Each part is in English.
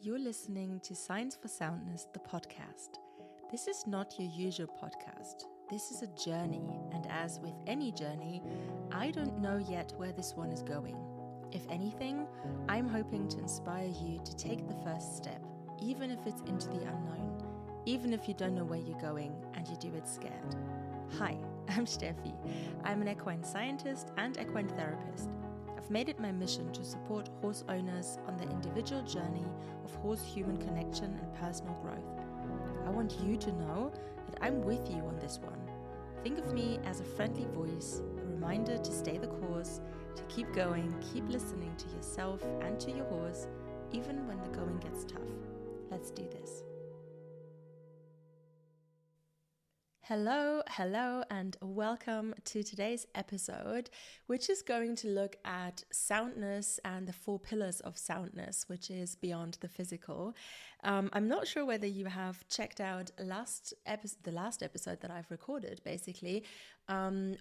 You're listening to Science for Soundness, the podcast. This is not your usual podcast. This is a journey, and as with any journey, I don't know yet where this one is going. If anything, I'm hoping to inspire you to take the first step, even if it's into the unknown, even if you don't know where you're going and you do it scared. Hi, I'm Steffi. I'm an equine scientist and equine therapist. I've made it my mission to support horse owners on their individual journey of horse-human connection and personal growth. I want you to know that I'm with you on this one. Think of me as a friendly voice, a reminder to stay the course, to keep going, keep listening to yourself and to your horse, even when the going gets tough. Let's do this. Hello, and welcome to today's episode, which is going to look at soundness and the 4 pillars of soundness, which is beyond the physical. I'm not sure whether you have checked out the last episode that I've recorded, basically,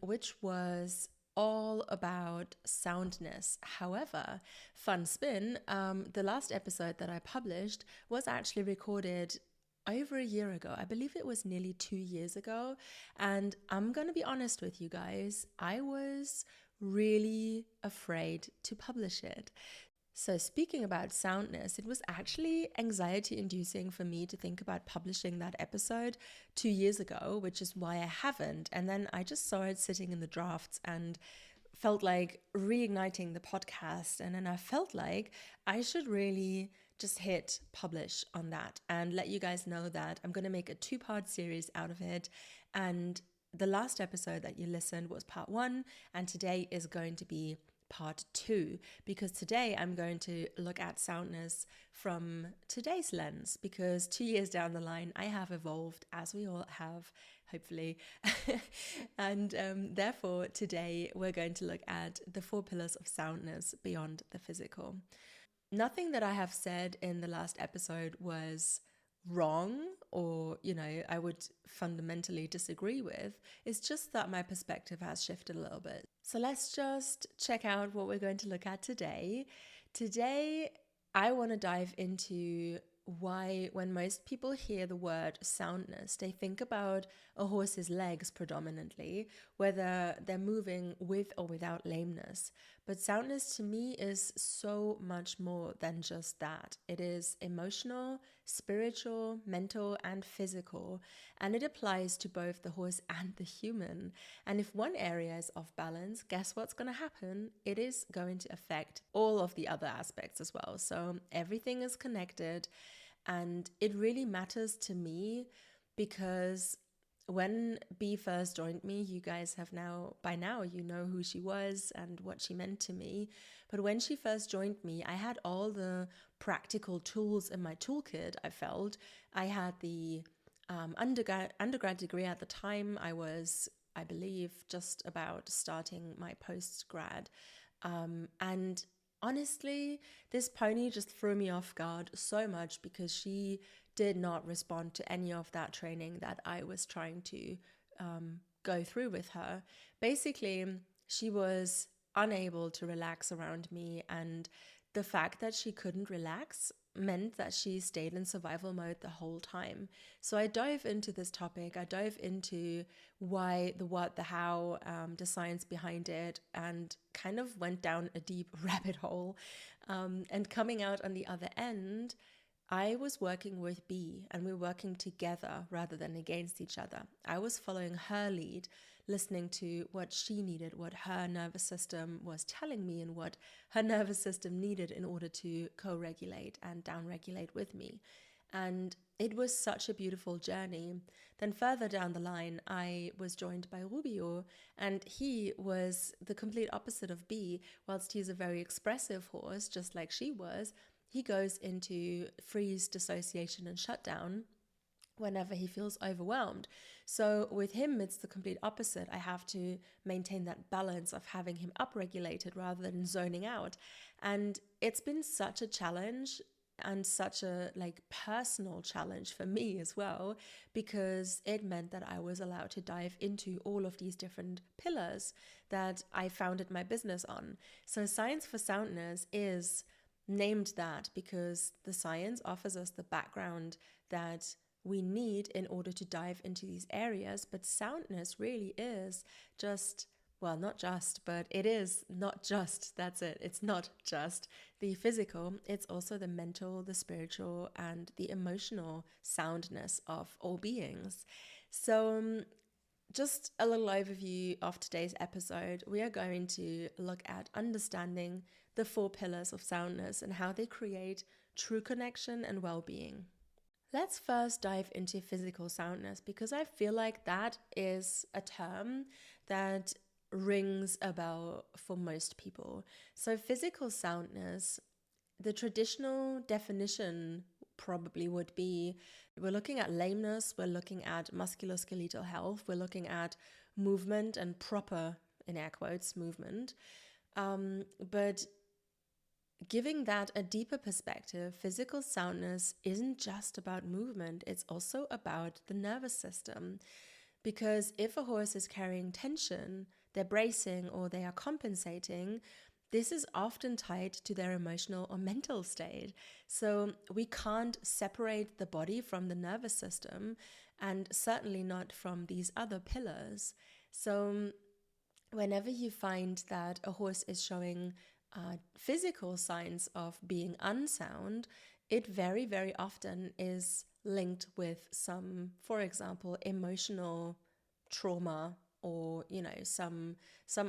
which was all about soundness. However, fun spin, the last episode that I published was actually recorded over a year ago. I believe it was nearly 2 years ago. And I'm going to be honest with you guys, I was really afraid to publish it. So speaking about soundness, it was actually anxiety inducing for me to think about publishing that episode 2 years ago, which is why I haven't. And then I just saw it sitting in the drafts and felt like reigniting the podcast. And then I felt like I should really just hit publish on that and let you guys know that I'm going to make a 2-part series out of it. And the last episode that you listened was part 1, and today is going to be part 2, because today I'm going to look at soundness from today's lens, because 2 years down the line I have evolved, as we all have, hopefully. And therefore today we're going to look at the 4 pillars of soundness beyond the physical. Nothing that I have said in the last episode was wrong or, I would fundamentally disagree with. It's just that my perspective has shifted a little bit. So let's just check out what we're going to look at today. Today, I want to dive into why, when most people hear the word soundness, they think about a horse's legs predominantly, whether they're moving with or without lameness. But soundness to me is so much more than just that. It is emotional, spiritual, mental, and physical, and it applies to both the horse and the human. And if one area is off balance, guess what's going to happen? It is going to affect all of the other aspects as well. So everything is connected, and it really matters to me because when Bee first joined me, you guys have by now, you know who she was and what she meant to me. But when she first joined me, I had all the practical tools in my toolkit, I felt. I had the undergrad degree at the time. I was, I believe, just about starting my postgrad. And honestly, this pony just threw me off guard so much because she did not respond to any of that training that I was trying to go through with her. Basically, she was unable to relax around me, and the fact that she couldn't relax meant that she stayed in survival mode the whole time. So I dove into this topic. I dove into why, the what, the how, the science behind it, and kind of went down a deep rabbit hole. And coming out on the other end, I was working with Bee, and we were working together rather than against each other. I was following her lead, listening to what she needed, what her nervous system was telling me, and what her nervous system needed in order to co-regulate and down-regulate with me. And it was such a beautiful journey. Then further down the line, I was joined by Rubio, and he was the complete opposite of Bee. Whilst he's a very expressive horse, just like she was, he goes into freeze, dissociation, and shutdown whenever he feels overwhelmed. So with him, it's the complete opposite. I have to maintain that balance of having him upregulated rather than zoning out. And it's been such a challenge and such a personal challenge for me as well, because it meant that I was allowed to dive into all of these different pillars that I founded my business on. So Science for Soundness is named that because the science offers us the background that we need in order to dive into these areas. But soundness really is just, well, not just, but it is not just, that's it. It's not just the physical, it's also the mental, the spiritual, and the emotional soundness of all beings. So, just a little overview of today's episode. We are going to look at understanding the 4 pillars of soundness and how they create true connection and well-being. Let's first dive into physical soundness, because I feel like that is a term that rings a bell for most people. So physical soundness, the traditional definition probably would be, we're looking at lameness, we're looking at musculoskeletal health, we're looking at movement and proper, in air quotes, movement. But giving that a deeper perspective, physical soundness isn't just about movement, it's also about the nervous system. Because if a horse is carrying tension, they're bracing or they are compensating, this is often tied to their emotional or mental state. So we can't separate the body from the nervous system, and certainly not from these other pillars. So whenever you find that a horse is showing physical signs of being unsound, it very, very often is linked with some, for example, emotional trauma, or some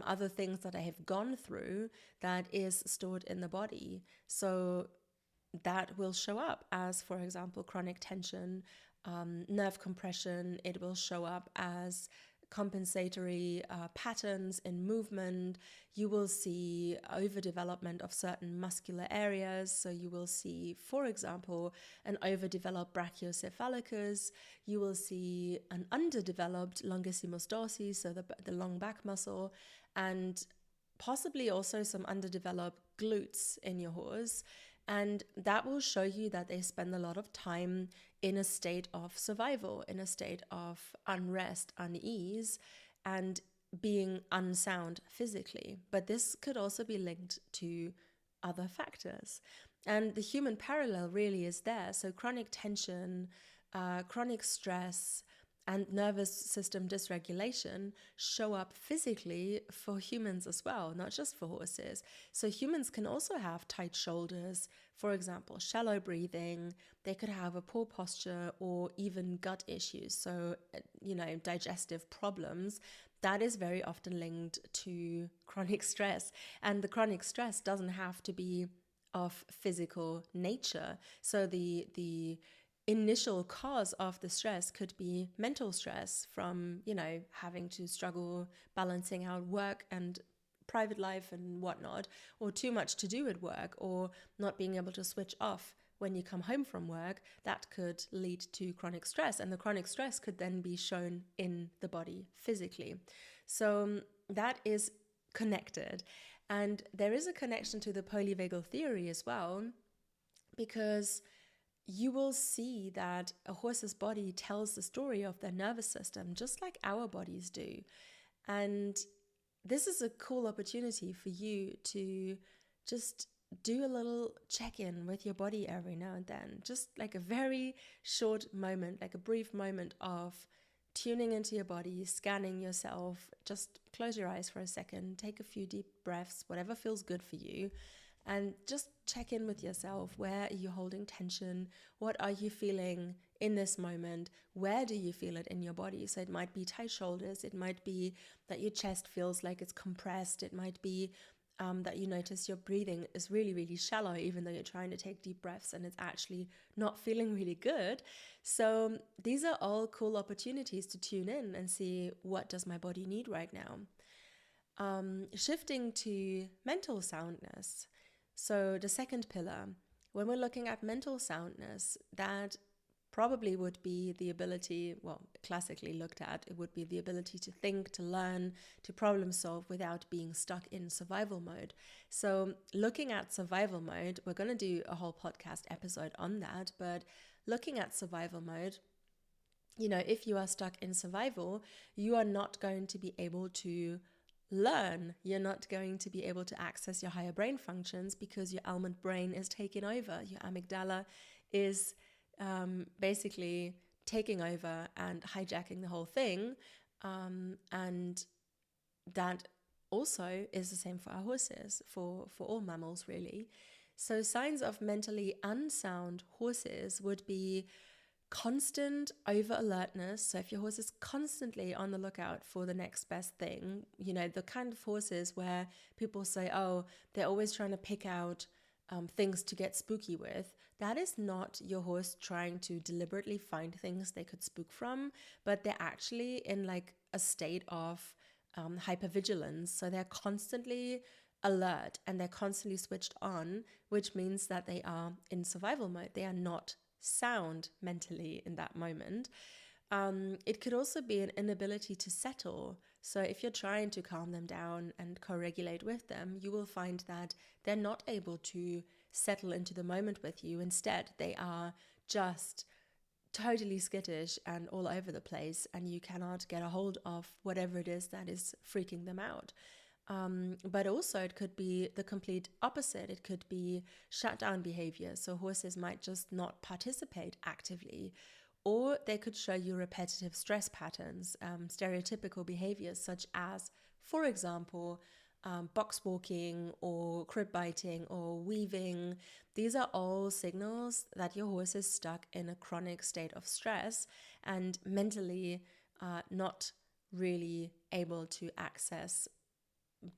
other things that I have gone through that is stored in the body. So that will show up as, for example, chronic tension, nerve compression. It will show up as compensatory patterns in movement. You will see overdevelopment of certain muscular areas. So you will see, for example, an overdeveloped brachiocephalicus. You will see an underdeveloped longissimus dorsi, so the long back muscle, and possibly also some underdeveloped glutes in your horse. And that will show you that they spend a lot of time in a state of survival, in a state of unrest, unease, and being unsound physically. But this could also be linked to other factors. And the human parallel really is there. So chronic tension, chronic stress, and nervous system dysregulation show up physically for humans as well, not just for horses. So humans can also have tight shoulders, for example, shallow breathing. They could have a poor posture or even gut issues. So, digestive problems. That is very often linked to chronic stress. And the chronic stress doesn't have to be of physical nature. So the initial cause of the stress could be mental stress from, having to struggle balancing out work and private life and whatnot, or too much to do at work, or not being able to switch off when you come home from work. That could lead to chronic stress, and the chronic stress could then be shown in the body physically. So that is connected. And there is a connection to the polyvagal theory as well, because you will see that a horse's body tells the story of their nervous system, just like our bodies do. And this is a cool opportunity for you to just do a little check-in with your body every now and then. Just like a very short moment, like a brief moment of tuning into your body, scanning yourself. Just close your eyes for a second, take a few deep breaths, whatever feels good for you. And just check in with yourself. Where are you holding tension? What are you feeling in this moment? Where do you feel it in your body? So it might be tight shoulders. It might be that your chest feels like it's compressed. It might be that you notice your breathing is really, really shallow, even though you're trying to take deep breaths and it's actually not feeling really good. So these are all cool opportunities to tune in and see, what does my body need right now? Shifting to mental soundness. So the second pillar, when we're looking at mental soundness, that probably would be the ability, well, classically looked at, it would be the ability to think, to learn, to problem solve without being stuck in survival mode. So looking at survival mode, we're going to do a whole podcast episode on that, but looking at survival mode, if you are stuck in survival, you are not going to be able to learn. You're not going to be able to access your higher brain functions because your almond brain is taking over. Your amygdala is basically taking over and hijacking the whole thing. And that also is the same for our horses, for all mammals, really. So signs of mentally unsound horses would be constant over alertness. So if your horse is constantly on the lookout for the next best thing, the kind of horses where people say, oh, they're always trying to pick out things to get spooky with, that is not your horse trying to deliberately find things they could spook from, but they're actually in like a state of hypervigilance. So they're constantly alert and they're constantly switched on, which means that they are in survival mode. They are not sound mentally in that moment. It could also be an inability to settle. So if you're trying to calm them down and co-regulate with them, you will find that they're not able to settle into the moment with you. Instead, they are just totally skittish and all over the place, and you cannot get a hold of whatever it is that is freaking them out. But also it could be the complete opposite. It could be shutdown behavior. So horses might just not participate actively, or they could show you repetitive stress patterns, stereotypical behaviors such as, for example, box walking or crib biting or weaving. These are all signals that your horse is stuck in a chronic state of stress and mentally not really able to access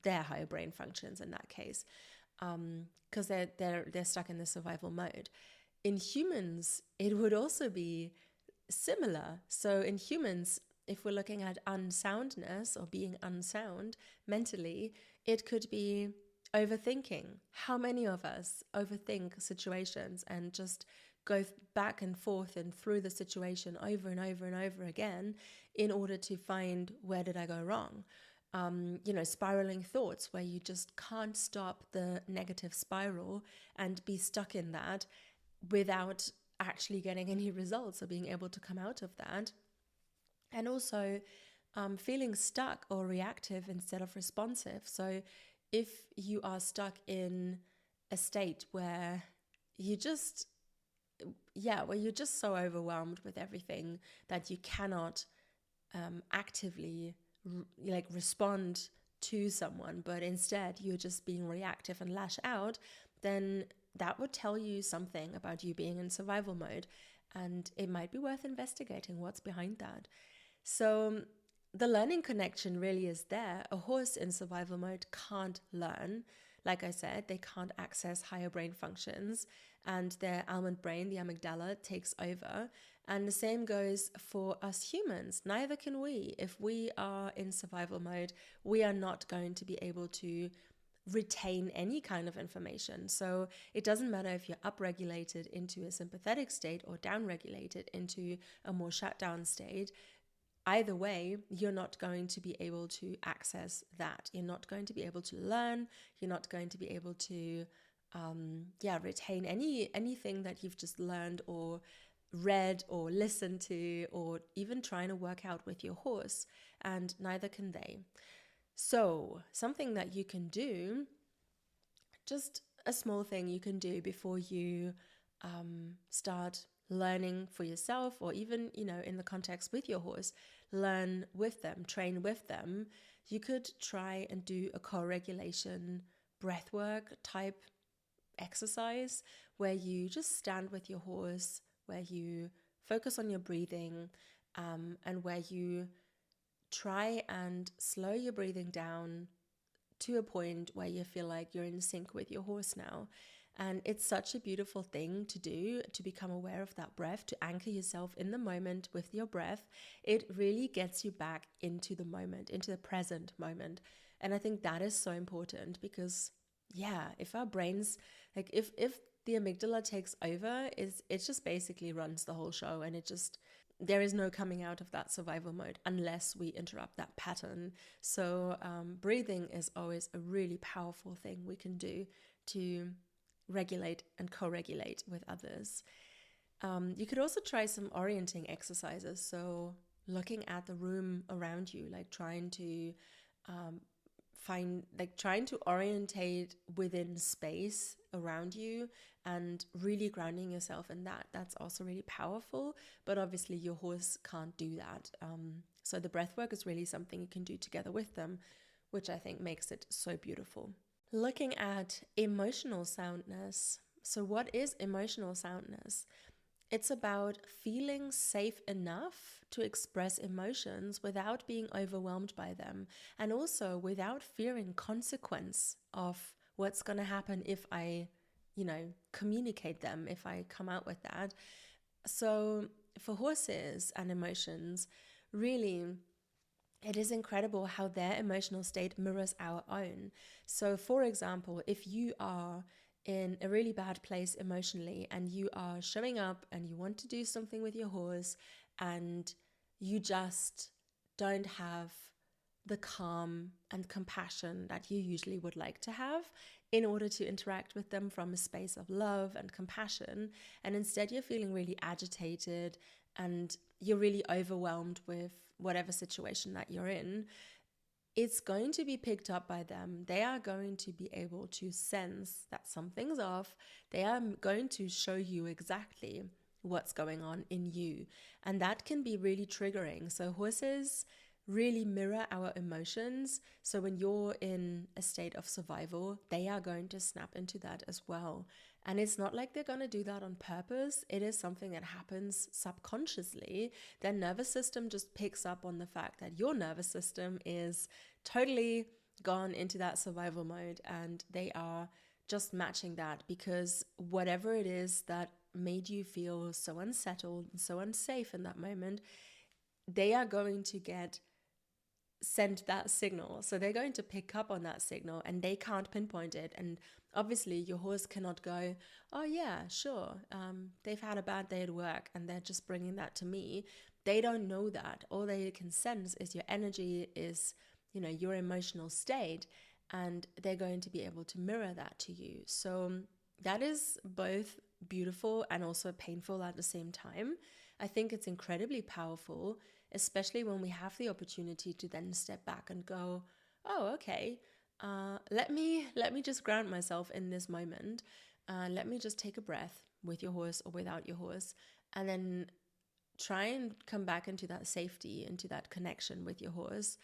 their higher brain functions in that case, because they're stuck in the survival mode. In humans, it would also be similar. So in humans, if we're looking at unsoundness or being unsound mentally, it could be overthinking. How many of us overthink situations and just go back and forth and through the situation over and over and over again in order to find, where did I go wrong? Spiraling thoughts where you just can't stop the negative spiral and be stuck in that without actually getting any results or being able to come out of that. And also feeling stuck or reactive instead of responsive. So if you are stuck in a state where you're just so overwhelmed with everything that you cannot actively respond to someone, but instead you're just being reactive and lash out, then that would tell you something about you being in survival mode, and it might be worth investigating what's behind that. So the learning connection really is there. A horse in survival mode can't learn. Like I said, they can't access higher brain functions, and their almond brain, the amygdala, takes over. And the same goes for us humans. Neither can we. If we are in survival mode, we are not going to be able to retain any kind of information. So it doesn't matter if you're upregulated into a sympathetic state or downregulated into a more shutdown state. Either way, you're not going to be able to access that. You're not going to be able to learn. You're not going to be able to retain anything that you've just learned or read or listened to, or even trying to work out with your horse, and neither can they. So something that you can do, just a small thing you can do before you start learning for yourself, or even, in the context with your horse, learn with them, train with them. You could try and do a co-regulation breathwork type exercise where you just stand with your horse, where you focus on your breathing, and where you try and slow your breathing down to a point where you feel like you're in sync with your horse now. And it's such a beautiful thing to do, to become aware of that breath, to anchor yourself in the moment with your breath. It really gets you back into the moment, into the present moment. And I think that is so important because, if our brains, if the amygdala takes over, it just basically runs the whole show, and there is no coming out of that survival mode unless we interrupt that pattern. So breathing is always a really powerful thing we can do to regulate and co-regulate with others. You could also try some orienting exercises. So looking at the room around you, like trying to trying to orientate within space around you and really grounding yourself in that. That's also really powerful, but obviously your horse can't do that. So the breath work is really something you can do together with them, which I think makes it so beautiful. Looking at emotional soundness. So what is emotional soundness? It's about feeling safe enough to express emotions without being overwhelmed by them, and also without fearing consequence of what's going to happen if I, communicate them, if I come out with that. So for horses and emotions, really, it is incredible how their emotional state mirrors our own. So, for example, if you are in a really bad place emotionally and you are showing up and you want to do something with your horse and you just don't have the calm and compassion that you usually would like to have in order to interact with them from a space of love and compassion, and instead you're feeling really agitated and you're really overwhelmed with whatever situation that you're in, it's going to be picked up by them. They are going to be able to sense that something's off. They are going to show you exactly what's going on in you. And that can be really triggering. So horses really mirror our emotions. So when you're in a state of survival, they are going to snap into that as well. And it's not like they're going to do that on purpose. It is something that happens subconsciously. Their nervous system just picks up on the fact that your nervous system is totally gone into that survival mode, and they are just matching that, because whatever it is that made you feel so unsettled and so unsafe in that moment, they are going to send that signal. So they're going to pick up on that signal and they can't pinpoint it. And obviously your horse cannot go, oh yeah, sure, they've had a bad day at work and they're just bringing that to me. They don't know that. All they can sense is your energy, is your emotional state, and they're going to be able to mirror that to you. So that is both beautiful and also painful at the same time. I think it's incredibly powerful, especially when we have the opportunity to then step back and go, oh, okay, let me just ground myself in this moment. Let me just take a breath with your horse or without your horse, and then try and come back into that safety, into that connection with your horse,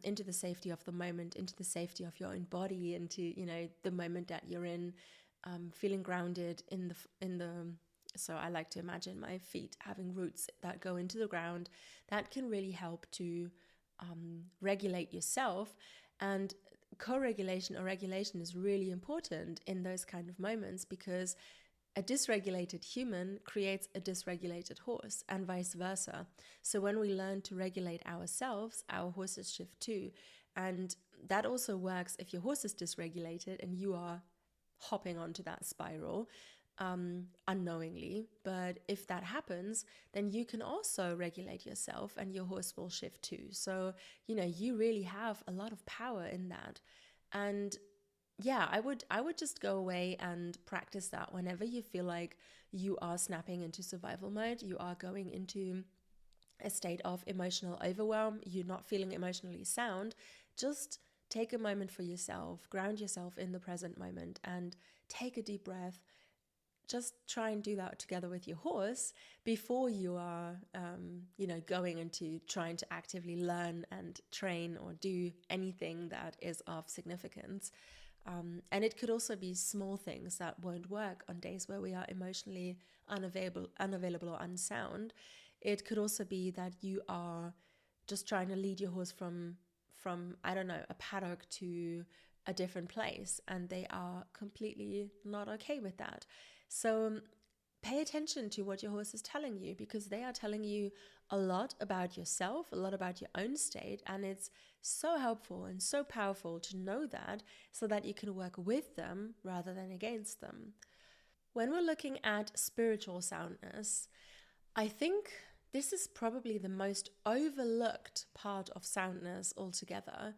into the safety of the moment, into the safety of your own body, into the moment that you're in, feeling grounded in the. So I like to imagine my feet having roots that go into the ground. That can really help to regulate yourself. And co-regulation or regulation is really important in those kind of moments, because a dysregulated human creates a dysregulated horse, and vice versa. So when we learn to regulate ourselves, our horses shift too. And that also works if your horse is dysregulated and you are hopping onto that spiral unknowingly. But if that happens, then you can also regulate yourself and your horse will shift too. So, you really have a lot of power in that. And yeah, I would just go away and practice that whenever you feel like you are snapping into survival mode, you are going into a state of emotional overwhelm, you're not feeling emotionally sound. Just take a moment for yourself, ground yourself in the present moment, and take a deep breath. Just try and do that together with your horse before you are, going into trying to actively learn and train or do anything that is of significance. And it could also be small things that won't work on days where we are emotionally unavailable or unsound. It could also be that you are just trying to lead your horse from I don't know, a paddock to a different place, and they are completely not okay with that. So pay attention to what your horse is telling you, because they are telling you a lot about yourself, a lot about your own state, and it's so helpful and so powerful to know that, so that you can work with them rather than against them. When we're looking at spiritual soundness, I think this is probably the most overlooked part of soundness altogether,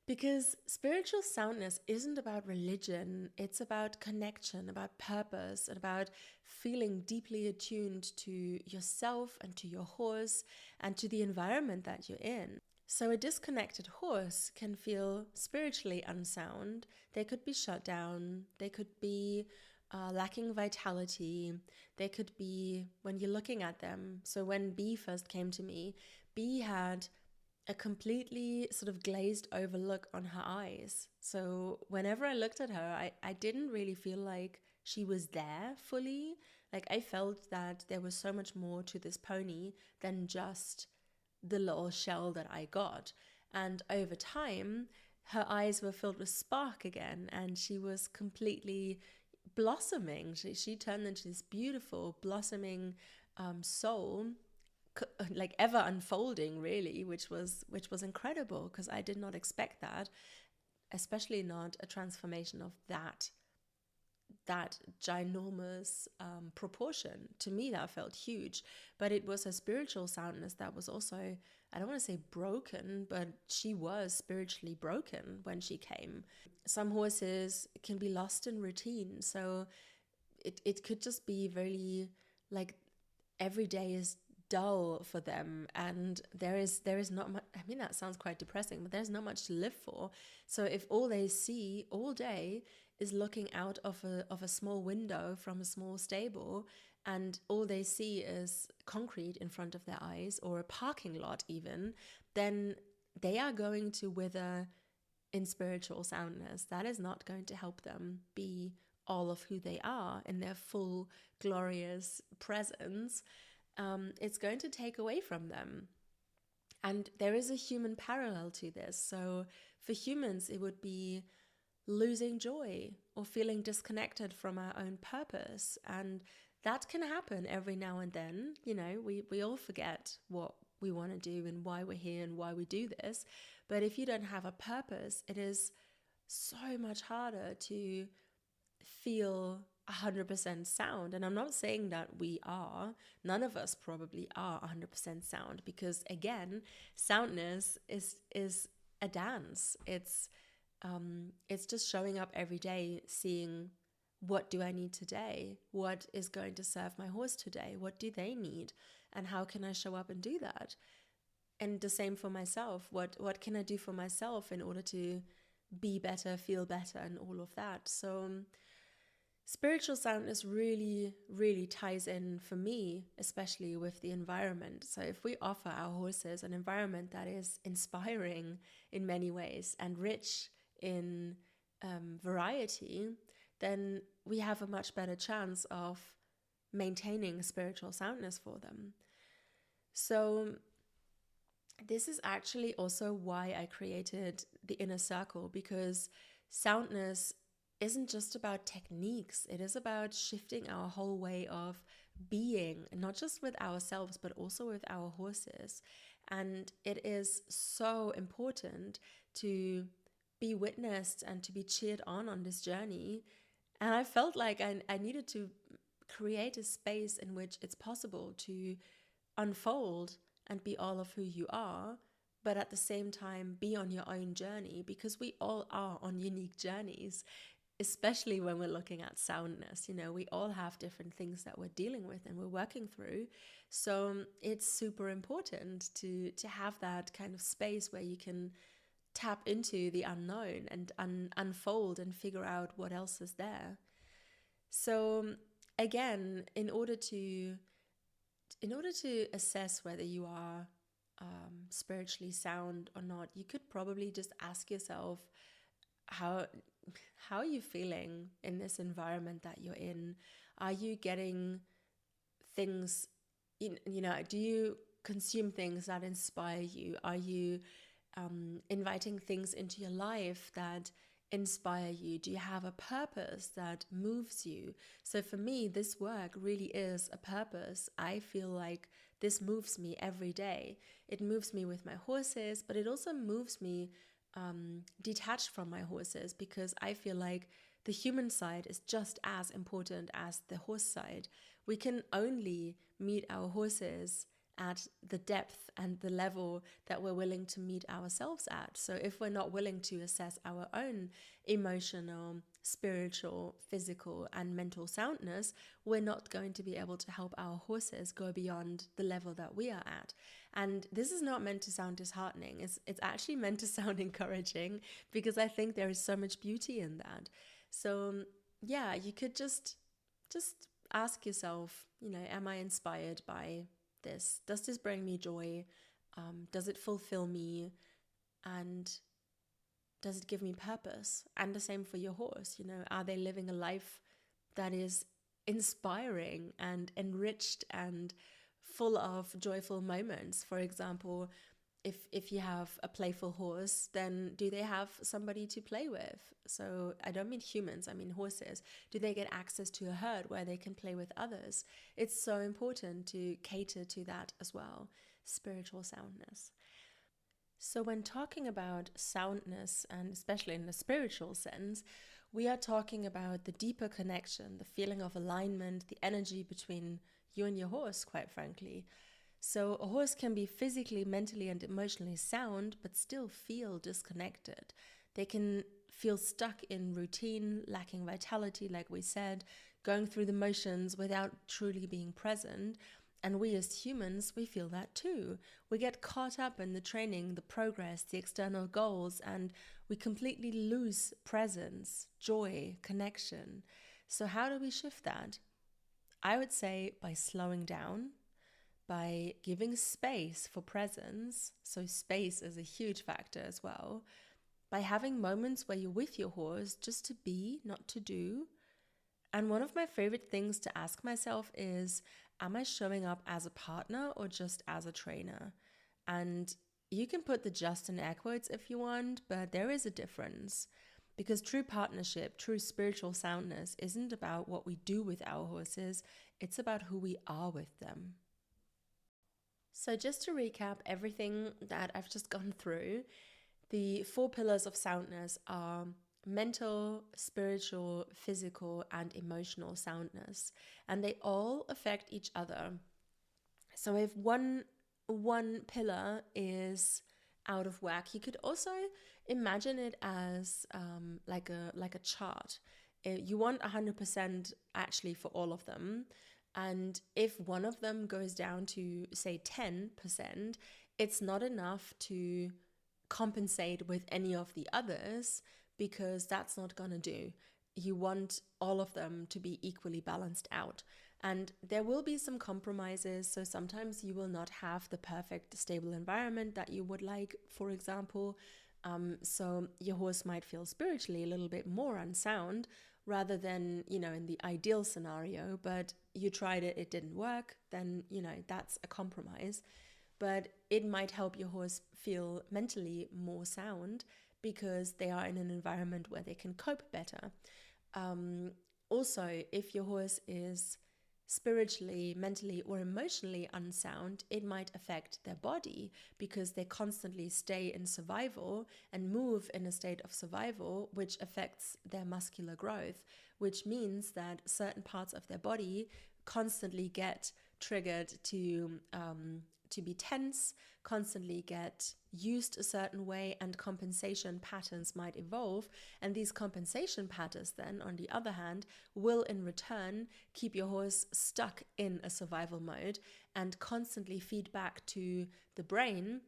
because spiritual soundness isn't about religion. It's about connection, about purpose, and about feeling deeply attuned to yourself and to your horse and to the environment that you're in. So a disconnected horse can feel spiritually unsound. They could be shut down. They could be lacking vitality. They could be, when you're looking at them. So when B first came to me, B had a completely sort of glazed over look on her eyes. So whenever I looked at her, I didn't really feel like she was there fully. Like I felt that there was so much more to this pony than just the little shell that I got. And over time, her eyes were filled with spark again, and she was completely blossoming. She turned into this beautiful, blossoming soul, like ever unfolding, really, which was incredible because I did not expect that, especially not a transformation of that ginormous proportion. To me, that felt huge, but it was a spiritual soundness that was also, I don't want to say broken, but she was spiritually broken when she came. Some horses can be lost in routine, so it could just be very, like, every day is dull for them, and there is not much. I mean, that sounds quite depressing, but there's not much to live for. So if all they see all day is looking out of a small window from a small stable, and all they see is concrete in front of their eyes, or a parking lot even, then they are going to wither in spiritual soundness. That is not going to help them be all of who they are in their full glorious presence. It's going to take away from them. And there is a human parallel to this. So for humans, it would be losing joy or feeling disconnected from our own purpose. And that can happen every now and then. You know, we all forget what we want to do and why we're here and why we do this. But if you don't have a purpose, it is so much harder to feel 100% sound. And I'm not saying that we are. None of us probably are 100% sound, because again, soundness is a dance. It's just showing up every day, seeing, what do I need today? What is going to serve my horse today? What do they need? And how can I show up and do that? And the same for myself. What can I do for myself in order to be better, feel better, and all of that? So spiritual soundness really, really ties in for me, especially with the environment. So if we offer our horses an environment that is inspiring in many ways and rich in variety, then we have a much better chance of maintaining spiritual soundness for them. So this is actually also why I created the Inner Circle, because soundness isn't just about techniques. It is about shifting our whole way of being, not just with ourselves, but also with our horses. And it is so important to be witnessed and to be cheered on this journey. And I felt like I needed to create a space in which it's possible to unfold and be all of who you are, but at the same time be on your own journey, because we all are on unique journeys, especially when we're looking at soundness. You know, we all have different things that we're dealing with and we're working through. So it's super important to have that kind of space where you can tap into the unknown and unfold and figure out what else is there. So again, in order to assess whether you are spiritually sound or not, you could probably just ask yourself, how are you feeling in this environment that you're in? Are you getting things, do you consume things that inspire you? Are you inviting things into your life that inspire you? Do you have a purpose that moves you? So for me, this work really is a purpose. I feel like this moves me every day. It moves me with my horses, but it also moves me detached from my horses, because I feel like the human side is just as important as the horse side. We can only meet our horses at the depth and the level that we're willing to meet ourselves at. So if we're not willing to assess our own emotional spiritual, physical, and mental soundness, we're not going to be able to help our horses go beyond the level that we are at. And this is not meant to sound disheartening. It's actually meant to sound encouraging, because I think there is so much beauty in that. So yeah, you could just ask yourself, am I inspired by this? Does this bring me joy? Does it fulfill me? And does it give me purpose? And the same for your horse. Are they living a life that is inspiring and enriched and full of joyful moments? For example, if you have a playful horse, then do they have somebody to play with? So I don't mean humans, I mean horses. Do they get access to a herd where they can play with others? It's so important to cater to that as well. Spiritual soundness. So when talking about soundness, and especially in the spiritual sense, we are talking about the deeper connection, the feeling of alignment, the energy between you and your horse, quite frankly. So a horse can be physically, mentally, and emotionally sound, but still feel disconnected. They can feel stuck in routine, lacking vitality, like we said, going through the motions without truly being present. And we as humans, we feel that too. We get caught up in the training, the progress, the external goals, and we completely lose presence, joy, connection. So how do we shift that? I would say by slowing down, by giving space for presence. So space is a huge factor as well. By having moments where you're with your horse just to be, not to do. And one of my favorite things to ask myself is, am I showing up as a partner or just as a trainer? And you can put the just in air quotes if you want, but there is a difference. Because true partnership, true spiritual soundness isn't about what we do with our horses, it's about who we are with them. So just to recap everything that I've just gone through, the 4 pillars of soundness are mental, spiritual, physical, and emotional soundness. And they all affect each other. So if one pillar is out of whack, you could also imagine it as like a chart. You want 100% actually for all of them. And if one of them goes down to, say, 10%, it's not enough to compensate with any of the others, because that's not going to do. You want all of them to be equally balanced out. And there will be some compromises. So sometimes you will not have the perfect stable environment that you would like, for example. So your horse might feel spiritually a little bit more unsound rather than, in the ideal scenario, but you tried it, it didn't work, then, that's a compromise. But it might help your horse feel mentally more sound because they are in an environment where they can cope better. Also, if your horse is spiritually, mentally, or emotionally unsound, it might affect their body because they constantly stay in survival and move in a state of survival, which affects their muscular growth, which means that certain parts of their body constantly get triggered to be tense, constantly get used a certain way, and compensation patterns might evolve. And these compensation patterns then, on the other hand, will in return keep your horse stuck in a survival mode and constantly feed back to the brain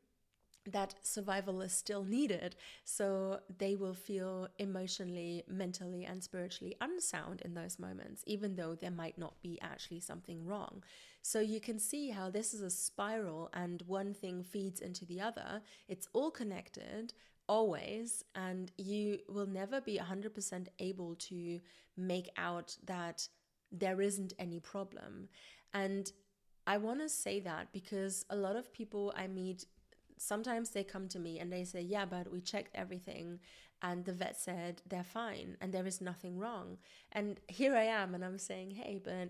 that survival is still needed. So they will feel emotionally, mentally, and spiritually unsound in those moments, even though there might not be actually something wrong. So you can see how this is a spiral and one thing feeds into the other. It's all connected always, and you will never be 100% able to make out that there isn't any problem. And I want to say that because a lot of people I meet, sometimes they come to me and they say, yeah, but we checked everything and the vet said they're fine and there is nothing wrong. And here I am and I'm saying, hey, but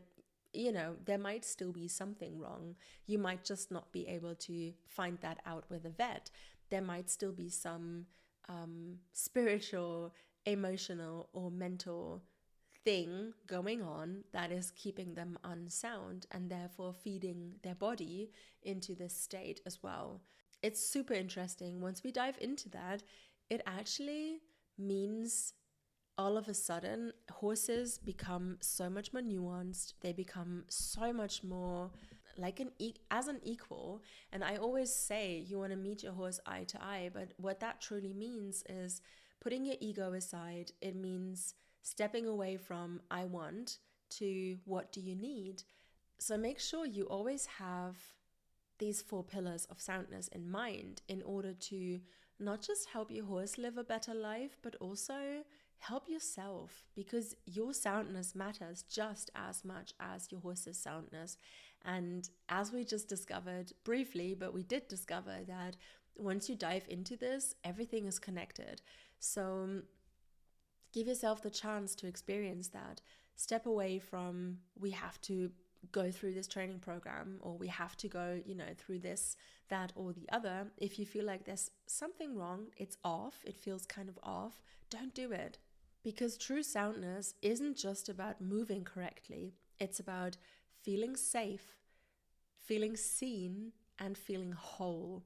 there might still be something wrong. You might just not be able to find that out with a vet. There might still be some spiritual, emotional, or mental thing going on that is keeping them unsound and therefore feeding their body into this state as well. It's super interesting. Once we dive into that, it actually means all of a sudden horses become so much more nuanced. They become so much more like as an equal. And I always say you want to meet your horse eye to eye, but what that truly means is putting your ego aside. It means stepping away from I want to what do you need. So make sure you always have these 4 pillars of soundness in mind in order to not just help your horse live a better life, but also help yourself, because your soundness matters just as much as your horse's soundness. And as we just discovered briefly, but we did discover that once you dive into this, everything is connected. So give yourself the chance to experience that. Step away from we have to go through this training program, or we have to go, through this, that, or the other. If you feel like there's something wrong, it's off, it feels kind of off, don't do it. Because true soundness isn't just about moving correctly, it's about feeling safe, feeling seen, and feeling whole.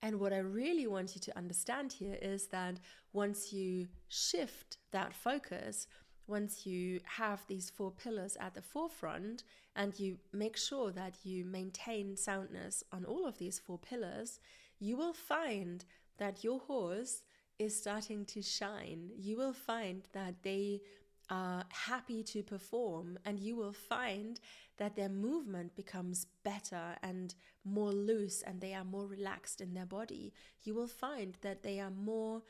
And what I really want you to understand here is that once you shift that focus, once you have these 4 pillars at the forefront and you make sure that you maintain soundness on all of these 4 pillars, you will find that your horse is starting to shine. You will find that they are happy to perform, and you will find that their movement becomes better and more loose, and they are more relaxed in their body. You will find that they are more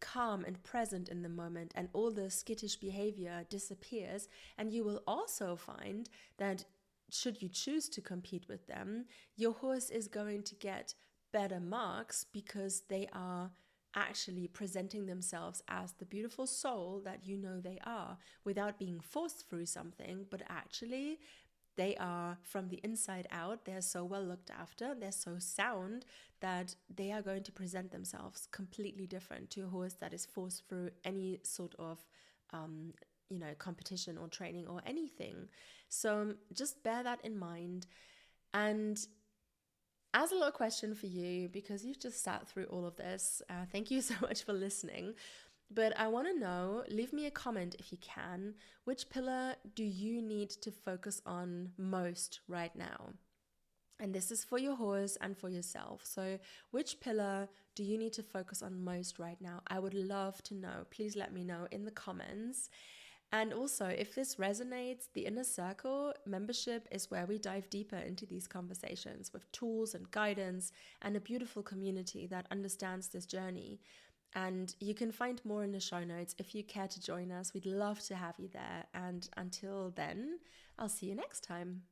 calm and present in the moment, and all the skittish behavior disappears. And you will also find that should you choose to compete with them, your horse is going to get better marks because they are actually presenting themselves as the beautiful soul that you know they are, without being forced through something, but actually they are from the inside out. They're so well looked after, they're so sound that they are going to present themselves completely different to a horse that is forced through any sort of competition or training or anything. So just bear that in mind. And as a little question for you, because you've just sat through all of this, thank you so much for listening. But I want to know, leave me a comment if you can, which pillar do you need to focus on most right now? And this is for your horse and for yourself. So which pillar do you need to focus on most right now? I would love to know. Please let me know in the comments. And also, if this resonates, the Inner Circle membership is where we dive deeper into these conversations with tools and guidance and a beautiful community that understands this journey. And you can find more in the show notes if you care to join us. We'd love to have you there. And until then, I'll see you next time.